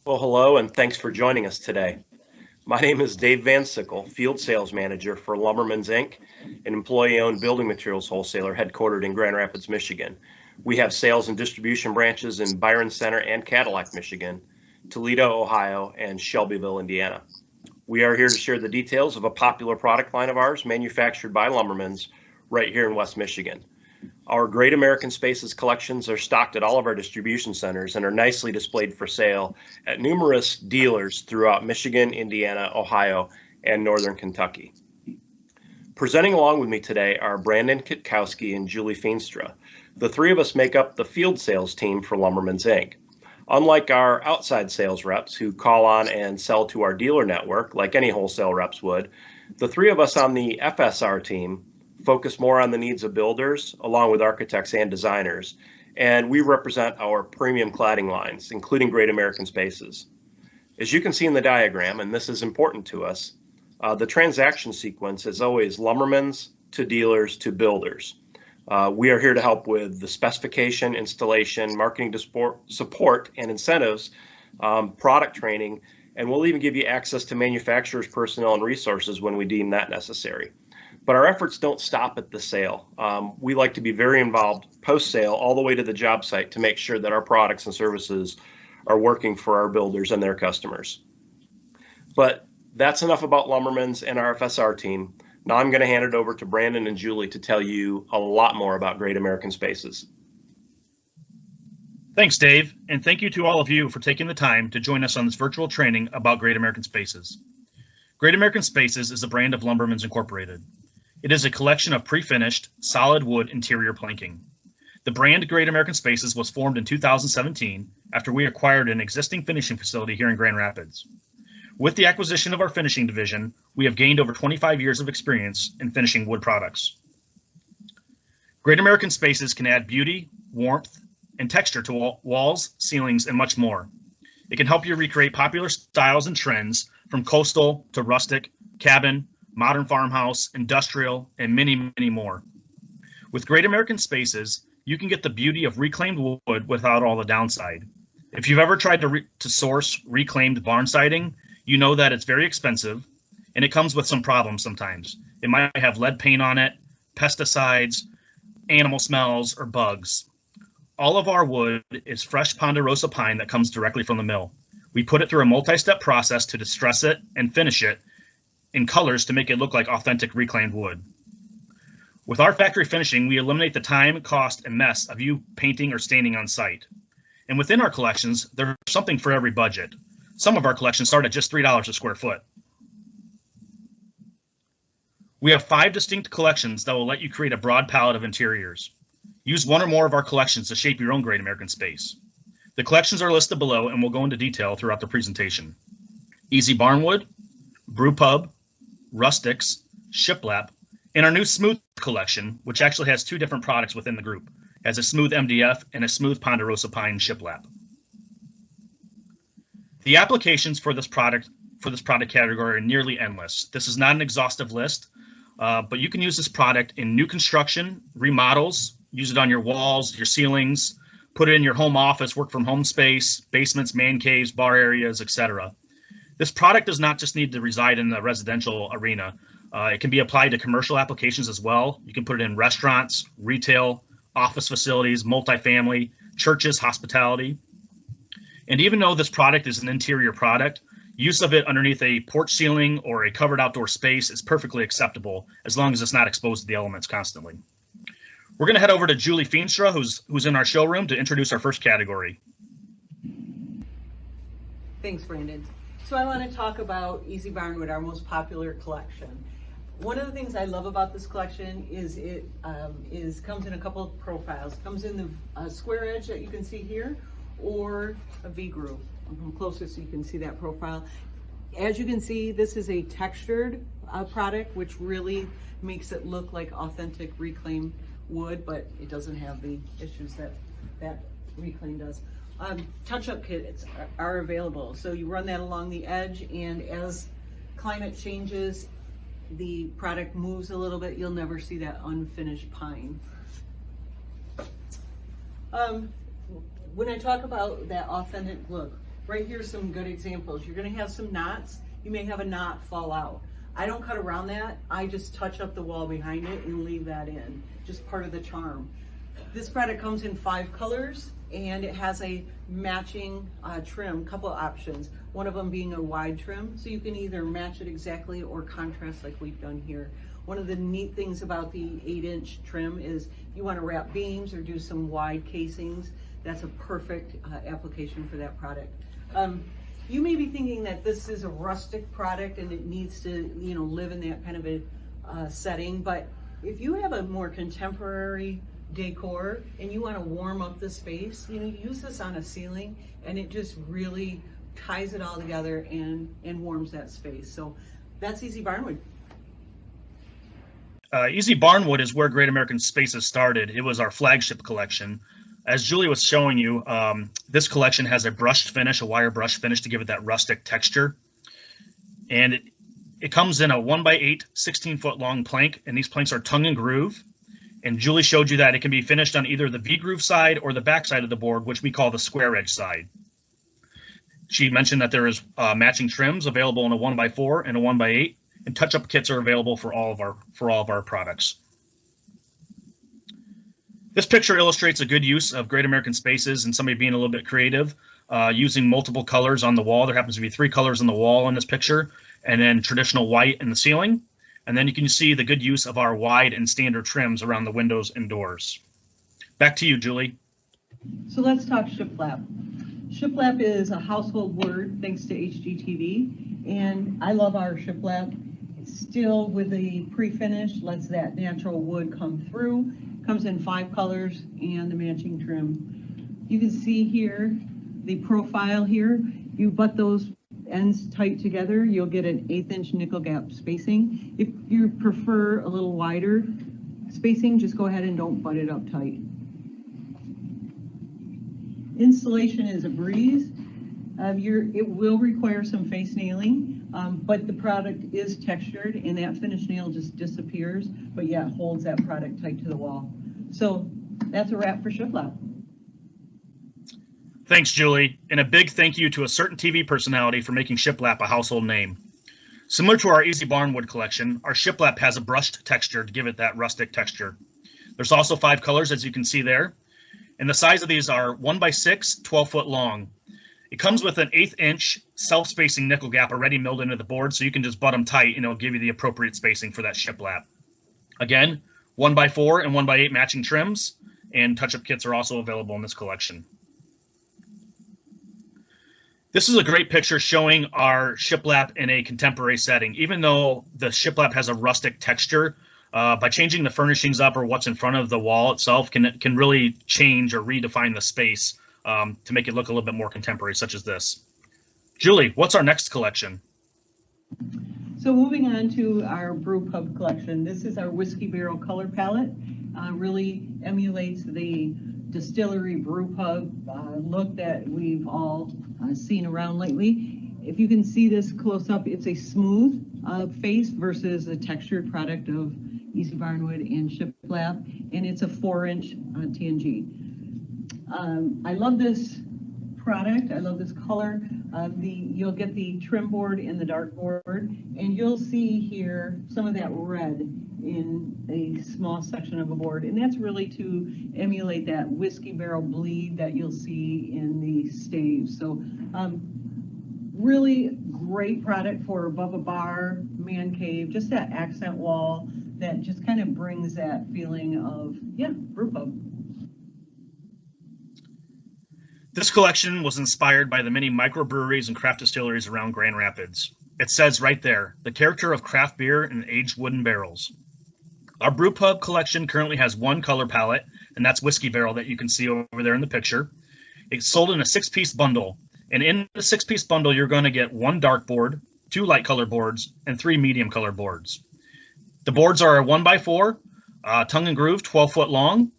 Well, hello, and thanks for joining us today. My name is Dave Van Sickle, Field Sales Manager for Lumbermans, Inc., an employee-owned building materials wholesaler headquartered in Grand Rapids, Michigan. We have sales and distribution branches in Byron Center and Cadillac, Michigan, Toledo, Ohio, and Shelbyville, Indiana. We are here to share the details of a popular product line of ours manufactured by Lumbermans right here in West Michigan. Our Great American Spaces collections are stocked at all of our distribution centers and are nicely displayed for sale at numerous dealers throughout Michigan, Indiana, Ohio, and Northern Kentucky. Presenting along with me today are Brandon Kitkowski and Julie Feenstra. The three of us make up the field sales team for Lumbermans, Inc. Unlike our outside sales reps who call on and sell to our dealer network like any wholesale reps would, the three of us on the FSR team focus more on the needs of builders along with architects and designers, and we represent our premium cladding lines, including Great American Spaces. As you can see in the diagram, and this is important to us, the transaction sequence is always Lumbermans to dealers to builders. We are here to help with the specification, installation, marketing support, and incentives, product training, and we'll even give you access to manufacturers' personnel and resources when we deem that necessary. But our efforts don't stop at the sale. We like to be very involved post-sale all the way to the job site to make sure that our products and services are working for our builders and their customers. But that's enough about Lumbermans and our FSR team. Now I'm going to hand it over to Brandon and Julie to tell you a lot more about Great American Spaces. Thanks, Dave, and thank you to all of you for taking the time to join us on this virtual training about Great American Spaces. Great American Spaces is a brand of Lumbermans Incorporated. It is a collection of pre-finished, solid wood interior planking. The brand Great American Spaces was formed in 2017 after we acquired an existing finishing facility here in Grand Rapids. With the acquisition of our finishing division, we have gained over 25 years of experience in finishing wood products. Great American Spaces can add beauty, warmth, and texture to walls, ceilings, and much more. It can help you recreate popular styles and trends from coastal to rustic, cabin, modern farmhouse, industrial, and many, many more. With Great American Spaces, you can get the beauty of reclaimed wood without all the downside. If you've ever tried to source reclaimed barn siding, you know that it's very expensive, and it comes with some problems sometimes. It might have lead paint on it, pesticides, animal smells, or bugs. All of our wood is fresh ponderosa pine that comes directly from the mill. We put it through a multi-step process to distress it and finish it in colors to make it look like authentic reclaimed wood. With our factory finishing, we eliminate the time, cost, and mess of you painting or staining on site. And within our collections, there's something for every budget. Some of our collections start at just $3 a square foot. We have 5 distinct collections that will let you create a broad palette of interiors. Use one or more of our collections to shape your own Great American Space. The collections are listed below and will go into detail throughout the presentation. Easy Barnwood, Brew Pub, Rustics, ShipLap, and our new Smooth collection, which actually has 2 different products within the group, has a Smooth MDF and a Smooth Ponderosa Pine ShipLap. The applications for this product category are nearly endless. This is not an exhaustive list, but you can use this product in new construction, remodels, use it on your walls, your ceilings, put it in your home office, work from home space, basements, man caves, bar areas, etc. This product does not just need to reside in the residential arena. It can be applied to commercial applications as well. You can put it in restaurants, retail, office facilities, multifamily, churches, hospitality. And even though this product is an interior product, use of it underneath a porch ceiling or a covered outdoor space is perfectly acceptable as long as it's not exposed to the elements constantly. We're going to head over to Julie Feenstra, who's in our showroom, to introduce our first category. Thanks, Brandon. So I want to talk about Easy Barnwood, our most popular collection. One of the things I love about this collection is it comes in a couple of profiles. It comes in the square edge that you can see here, or a V-groove. I'll come closer so you can see that profile. As you can see, this is a textured product, which really makes it look like authentic reclaimed wood, but it doesn't have the issues that reclaim does. Touch-up kits are available. So you run that along the edge, and as climate changes, the product moves a little bit, you'll never see that unfinished pine. When I talk about that authentic look, right here's some good examples. You're gonna have some knots. You may have a knot fall out. I don't cut around that. I just touch up the wall behind it and leave that in, just part of the charm. This product comes in 5 colors and it has a matching trim, couple options. One of them being a wide trim, so you can either match it exactly or contrast like we've done here. One of the neat things about the 8-inch trim is you want to wrap beams or do some wide casings. That's a perfect application for that product. You may be thinking that this is a rustic product and it needs to, you know, live in that kind of a setting, but if you have a more contemporary decor and you want to warm up the space, you know, use this on a ceiling and it just really ties it all together and warms that space. So that's Easy Barnwood. Easy Barnwood is where Great American Spaces started. It was our flagship collection. As Julie was showing you, this collection has a brushed finish, a wire brush finish to give it that rustic texture. And it comes in a 1x8, 16-foot long plank, and these planks are tongue and groove. And Julie showed you that it can be finished on either the V-groove side or the back side of the board, which we call the square edge side. She mentioned that there is matching trims available in a 1x4 and a 1x8, and touch-up kits are available for all of our products. This picture illustrates a good use of Great American Spaces and somebody being a little bit creative, using multiple colors on the wall. There happens to be 3 colors on the wall in this picture, and then traditional white in the ceiling. And then you can see the good use of our wide and standard trims around the windows and doors. Back to you, Julie. So let's talk ShipLap. ShipLap is a household word thanks to HGTV, and I love our ShipLap. It's still with the pre-finish, lets that natural wood come through. Comes in 5 colors and the matching trim. You can see here the profile here. You butt those ends tight together, you'll get an 1/8-inch nickel gap spacing. If you prefer a little wider spacing, just go ahead and don't butt it up tight. Installation is a breeze. It will require some face nailing, but the product is textured and that finish nail just disappears, but yeah, it holds that product tight to the wall. So that's a wrap for ShipLap. Thanks, Julie, and a big thank you to a certain TV personality for making ShipLap a household name. Similar to our Easy Barnwood collection, our ShipLap has a brushed texture to give it that rustic texture. There's also 5 colors, as you can see there, and the size of these are 1x6, 12-foot long. It comes with an 1/8-inch self-spacing nickel gap already milled into the board, so you can just butt them tight and it'll give you the appropriate spacing for that ShipLap. Again, 1x4 and 1x8 matching trims, and touch-up kits are also available in this collection. This is a great picture showing our ShipLap in a contemporary setting. Even though the ShipLap has a rustic texture, by changing the furnishings up or what's in front of the wall itself can really change or redefine the space to make it look a little bit more contemporary, such as this. Julie, what's our next collection? So moving on to our Brew Pub Collection. This is our whiskey barrel color palette. Really emulates the distillery brew pub look that we've all seen around lately. If you can see this close up, it's a smooth face versus a textured product of Easy Barnwood and ShipLap, and it's a 4-inch TNG. I love this product. I love this color. You'll get the trim board and the dart board, and you'll see here some of that red in a small section of a board, and that's really to emulate that whiskey barrel bleed that you'll see in the staves. So really great product for above a bar, man cave, just that accent wall that just kind of brings that feeling of, yeah, brew pub. This collection was inspired by the many microbreweries and craft distilleries around Grand Rapids. It says right there, the character of craft beer in aged wooden barrels. Our Brew Pub collection currently has 1 color palette, and that's whiskey barrel that you can see over there in the picture. It's sold in a 6-piece bundle, and in the 6-piece bundle, you're going to get 1 dark board, 2 light color boards, and 3 medium color boards. The boards are a 1x4, tongue and groove, 12-foot long,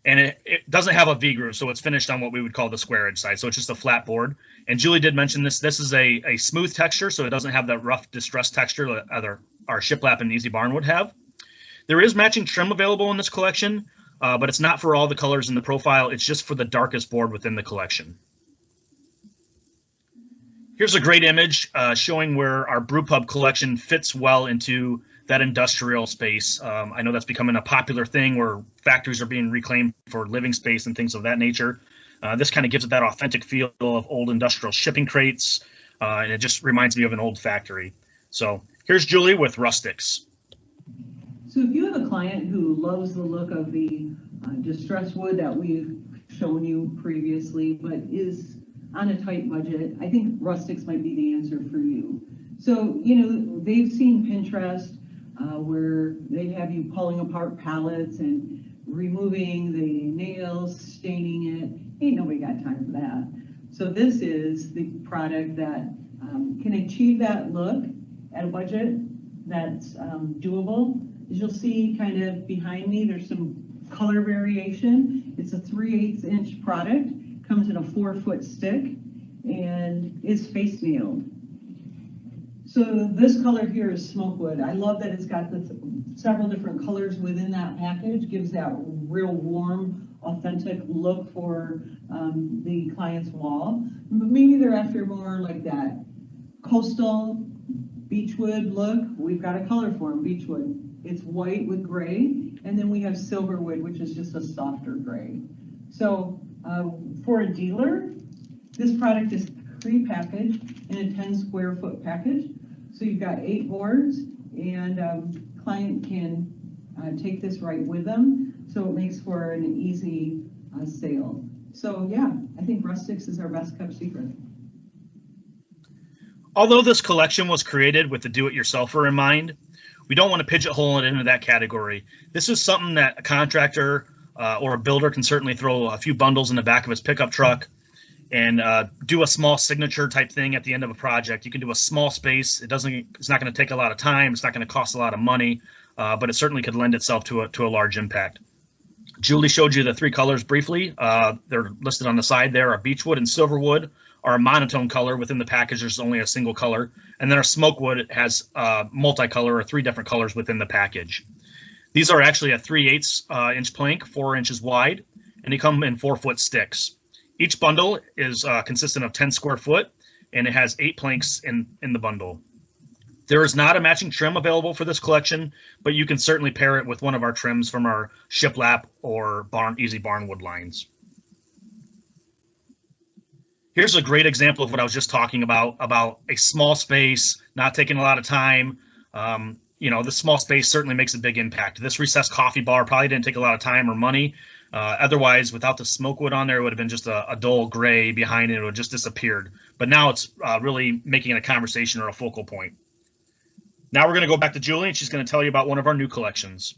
and it doesn't have a V-groove, so it's finished on what we would call the square edge side, so it's just a flat board. And Julie did mention this. This is a smooth texture, so it doesn't have that rough distressed texture that either our ShipLap and Easy Barn would have. There is matching trim available in this collection, but it's not for all the colors in the profile. It's just for the darkest board within the collection. Here's a great image showing where our Brew Pub collection fits well into that industrial space. I know that's becoming a popular thing where factories are being reclaimed for living space and things of that nature. This kind of gives it that authentic feel of old industrial shipping crates, and it just reminds me of an old factory. So here's Julie with Rustics. So if you have a client who loves the look of the distressed wood that we've shown you previously, but is on a tight budget, I think Rustics might be the answer for you. So, you know, they've seen Pinterest where they have you pulling apart pallets and removing the nails, staining it. Ain't nobody got time for that. So this is the product that can achieve that look at a budget that's doable. As you'll see kind of behind me, there's some color variation. It's a 3/8 inch product, comes in a 4-foot stick, and is face nailed. So this color here is smokewood. I love that it's got several different colors within that package, gives that real warm, authentic look for the client's wall. But maybe they're after more like that coastal beechwood look. We've got a color for them, beechwood. It's white with gray, and then we have silverwood, which is just a softer gray. So for a dealer, this product is pre-packaged in a 10 square foot package. So you've got 8 boards, and client can take this right with them. So it makes for an easy sale. So yeah, I think Rustics is our best kept secret. Although this collection was created with the do-it-yourselfer in mind, we don't want to pigeonhole it into that category. This is something that a contractor or a builder can certainly throw a few bundles in the back of his pickup truck and do a small signature type thing at the end of a project. You can do a small space. It's not going to take a lot of time. It's not going to cost a lot of money, but it certainly could lend itself to a large impact. Julie showed you the 3 colors briefly. They're listed on the side there. Our beechwood and silverwood are a monotone color within the package. There's only a single color. And then our smokewood has multicolor or 3 different colors within the package. These are actually a 3/8 inch plank, 4 inches wide, and they come in 4-foot sticks. Each bundle is consistent of 10 square foot, and it has 8 planks in the bundle. There is not a matching trim available for this collection, but you can certainly pair it with one of our trims from our ShipLap or Easy Barnwood lines. Here's a great example of what I was just talking about a small space, not taking a lot of time. You know, the small space certainly makes a big impact. This recessed coffee bar probably didn't take a lot of time or money. Otherwise, without the smokewood on there, it would have been just a dull gray behind it. It would have just disappeared. But now it's really making it a conversation or a focal point. Now we're going to go back to Julie, and she's going to tell you about one of our new collections.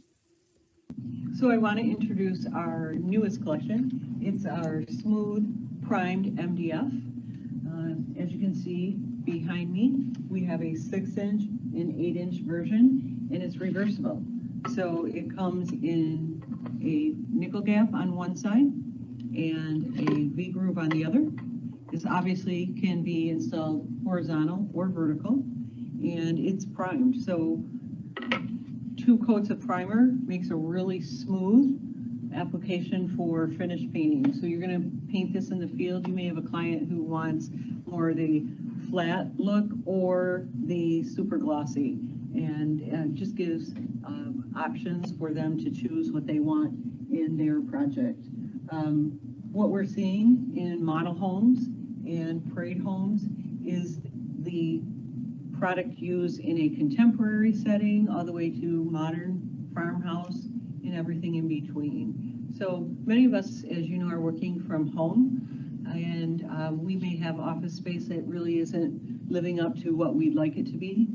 So I want to introduce our newest collection. It's our smooth primed MDF. As you can see behind me, we have a 6-inch and 8-inch version, and it's reversible. So it comes in a nickel gap on one side and a V groove on the other. This obviously can be installed horizontal or vertical, and it's primed. So 2 coats of primer makes a really smooth application for finished painting. So you're going to paint this in the field. You may have a client who wants more the flat look or the super glossy, and just gives options for them to choose what they want in their project. What we're seeing in model homes and parade homes is the product used in a contemporary setting all the way to modern farmhouse and everything in between. So many of us, as you know, are working from home, and we may have office space that really isn't living up to what we'd like it to be.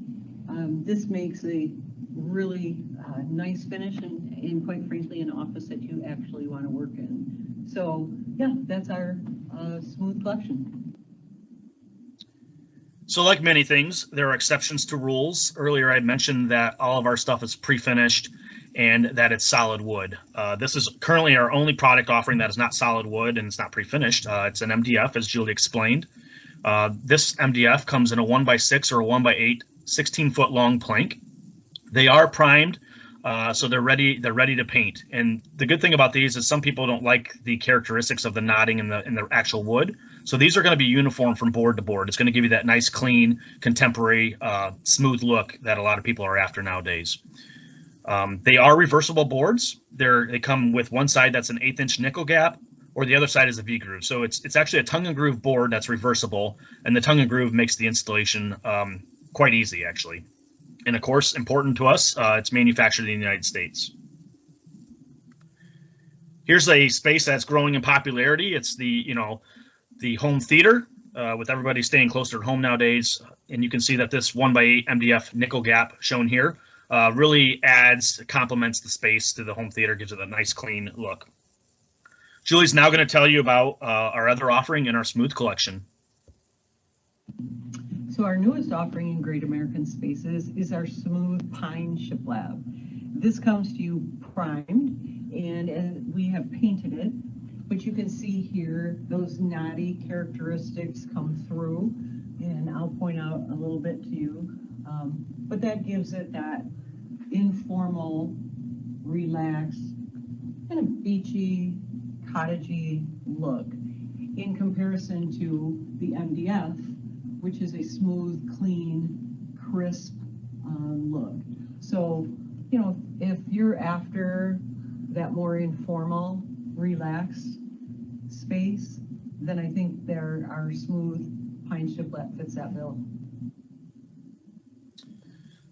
This makes a really nice finish and quite frankly an office that you actually want to work in. So yeah, that's our smooth collection. So like many things, there are exceptions to rules. Earlier I mentioned that all of our stuff is pre-finished and that it's solid wood. This is currently our only product offering that is not solid wood and it's not pre-finished. It's an MDF, as Julie explained. This MDF comes in a 1x6 or a 1x8 16-foot long plank. They are primed So they're ready to paint. And the good thing about these is some people don't like the characteristics of the knotting in the actual wood. So these are going to be uniform from board to board. It's going to give you that nice, clean, contemporary, smooth look that a lot of people are after nowadays. They are reversible boards. They come with one side that's an 1/8 inch nickel gap, or the other side is a V groove. So it's actually a tongue and groove board that's reversible, and the tongue and groove makes the installation quite easy, actually. And of course, important to us, it's manufactured in the United States. Here's a space that's growing in popularity. It's the home theater, with everybody staying closer to home nowadays. And you can see that this 1x8 MDF nickel gap shown here really complements the space to the home theater, gives it a nice clean look. Julie's now going to tell you about our other offering in our smooth collection. So our newest offering in Great American Spaces is our smooth pine ShipLap. This comes to you primed, and we have painted it, but you can see here those knotty characteristics come through, and I'll point out a little bit to you, but that gives it that informal, relaxed, kind of beachy, cottagey look in comparison to the MDF, which is a smooth, clean, crisp look. So, if you're after that more informal, relaxed space, then I think our smooth pine ShipLap fits that bill.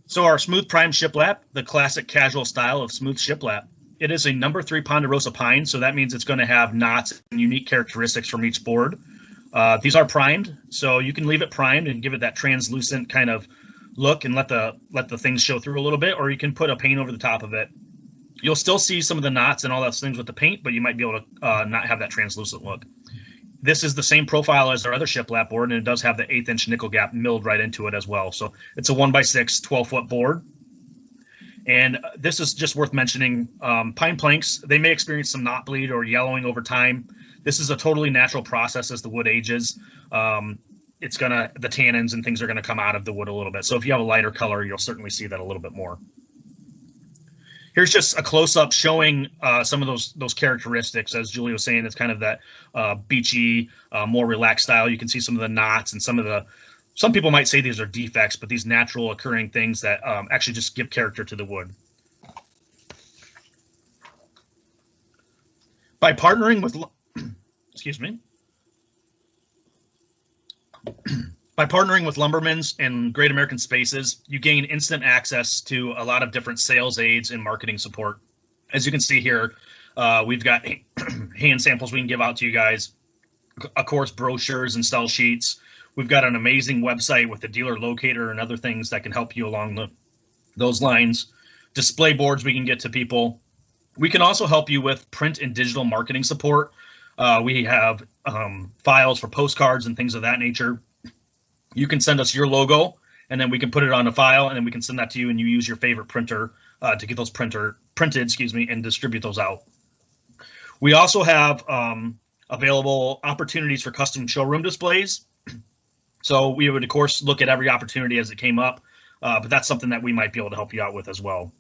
So our smooth prime ShipLap, the classic casual style of smooth ShipLap, it is a number 3 ponderosa pine, so that means it's going to have knots and unique characteristics from each board. These are primed, so you can leave it primed and give it that translucent kind of look and let the things show through a little bit, or you can put a paint over the top of it. You'll still see some of the knots and all those things with the paint, but you might be able to not have that translucent look. This is the same profile as our other ShipLap board, and it does have the 1/8 inch nickel gap milled right into it as well. So it's a 1x6 12-foot board. And this is just worth mentioning. Pine planks, they may experience some knot bleed or yellowing over time. This is a totally natural process as the wood ages. The tannins and things are gonna come out of the wood a little bit. So if you have a lighter color, you'll certainly see that a little bit more. Here's just a close-up showing some of those characteristics. As Julie was saying, it's kind of that beachy, more relaxed style. You can see some of the knots and some people might say these are defects, but these natural occurring things that actually just give character to the wood. By partnering with, excuse me, by partnering with Lumbermen's and Great American Spaces, you gain instant access to a lot of different sales aids and marketing support. As you can see here, we've got hand samples we can give out to you guys, of course, brochures and sell sheets. We've got an amazing website with the dealer locator and other things that can help you along those lines. Display boards we can get to people. We can also help you with print and digital marketing support. We have files for postcards and things of that nature. You can send us your logo, and then we can put it on a file, and then we can send that to you, and you use your favorite printer to get those printed, and distribute those out. We also have available opportunities for custom showroom displays. So we would, of course, look at every opportunity as it came up, but that's something that we might be able to help you out with as well.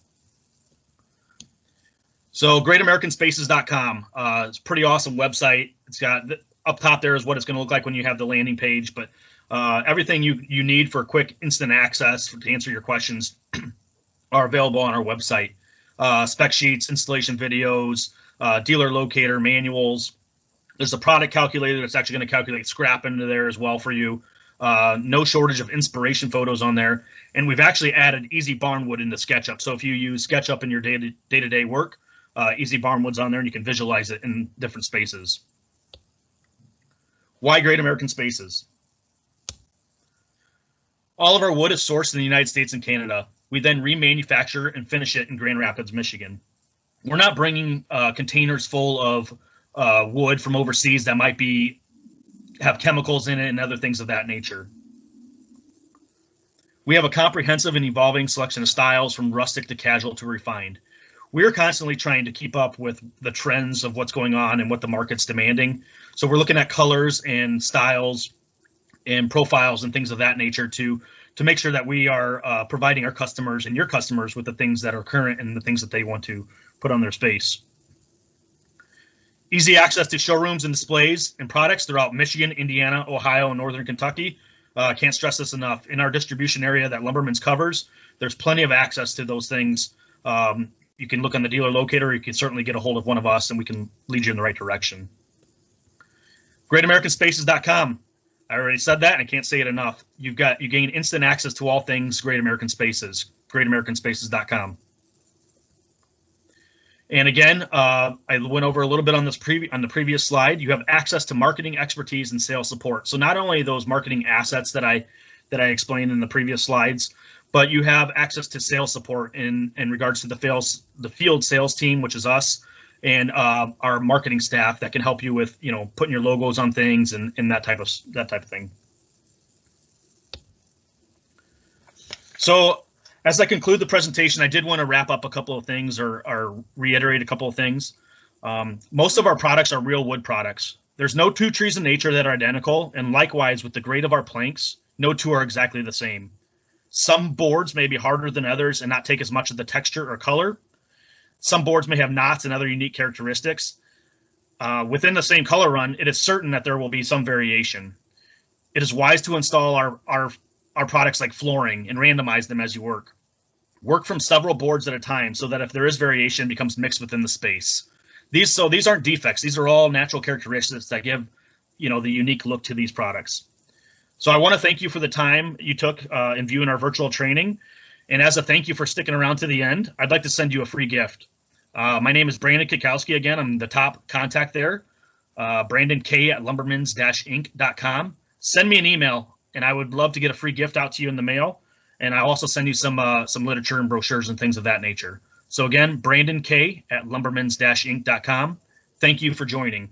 So greatamericans.com, it's a pretty awesome website. It's got up top there is what it's going to look like when you have the landing page, but everything you need for quick instant access to answer your questions are available on our website. Spec sheets, installation videos, dealer locator manuals. There's a product calculator that's actually going to calculate scrap into there as well for you. No shortage of inspiration photos on there. And we've actually added Easy Barnwood into SketchUp. So if you use SketchUp in your day-to-day work, Easy Barnwood's on there and you can visualize it in different spaces. Why Great American Spaces? All of our wood is sourced in the United States and Canada. We then remanufacture and finish it in Grand Rapids, Michigan. We're not bringing containers full of wood from overseas that might have chemicals in it and other things of that nature. We have a comprehensive and evolving selection of styles from rustic to casual to refined. We're constantly trying to keep up with the trends of what's going on and what the market's demanding. So we're looking at colors and styles and profiles and things of that nature to to make sure that we are providing our customers and your customers with the things that are current and the things that they want to put on their space. Easy access to showrooms and displays and products throughout Michigan, Indiana, Ohio, and Northern Kentucky. Can't stress this enough. In our distribution area that Lumberman's covers, there's plenty of access to those things. You can look on the dealer locator. You can certainly get a hold of one of us, and we can lead you in the right direction. GreatAmericanSpaces.com. I already said that, and I can't say it enough. You gain instant access to all things Great American Spaces. GreatAmericanSpaces.com. And again, I went over a little bit on this on the previous slide. You have access to marketing expertise and sales support. So not only those marketing assets that I explained in the previous slides, but you have access to sales support in regards to the field sales team, which is us, and our marketing staff that can help you with putting your logos on things and that type of thing. So as I conclude the presentation, I did want to wrap up a couple of things or reiterate a couple of things. Most of our products are real wood products. There's no two trees in nature that are identical, and likewise with the grade of our planks, no two are exactly the same. Some boards may be harder than others and not take as much of the texture or color. Some boards may have knots and other unique characteristics. Within the same color run, it is certain that there will be some variation. It is wise to install our products like flooring and randomize them as you work. Work from several boards at a time so that if there is variation, it becomes mixed within the space. These aren't defects. These are all natural characteristics that give the unique look to these products. So I want to thank you for the time you took in viewing our virtual training. And as a thank you for sticking around to the end, I'd like to send you a free gift. My name is Brandon Kikowski. Again, I'm the top contact there. Brandon K at lumbermans-inc.com. Send me an email, and I would love to get a free gift out to you in the mail. And I'll also send you some literature and brochures and things of that nature. So again, Brandon K at lumbermans-inc.com. Thank you for joining.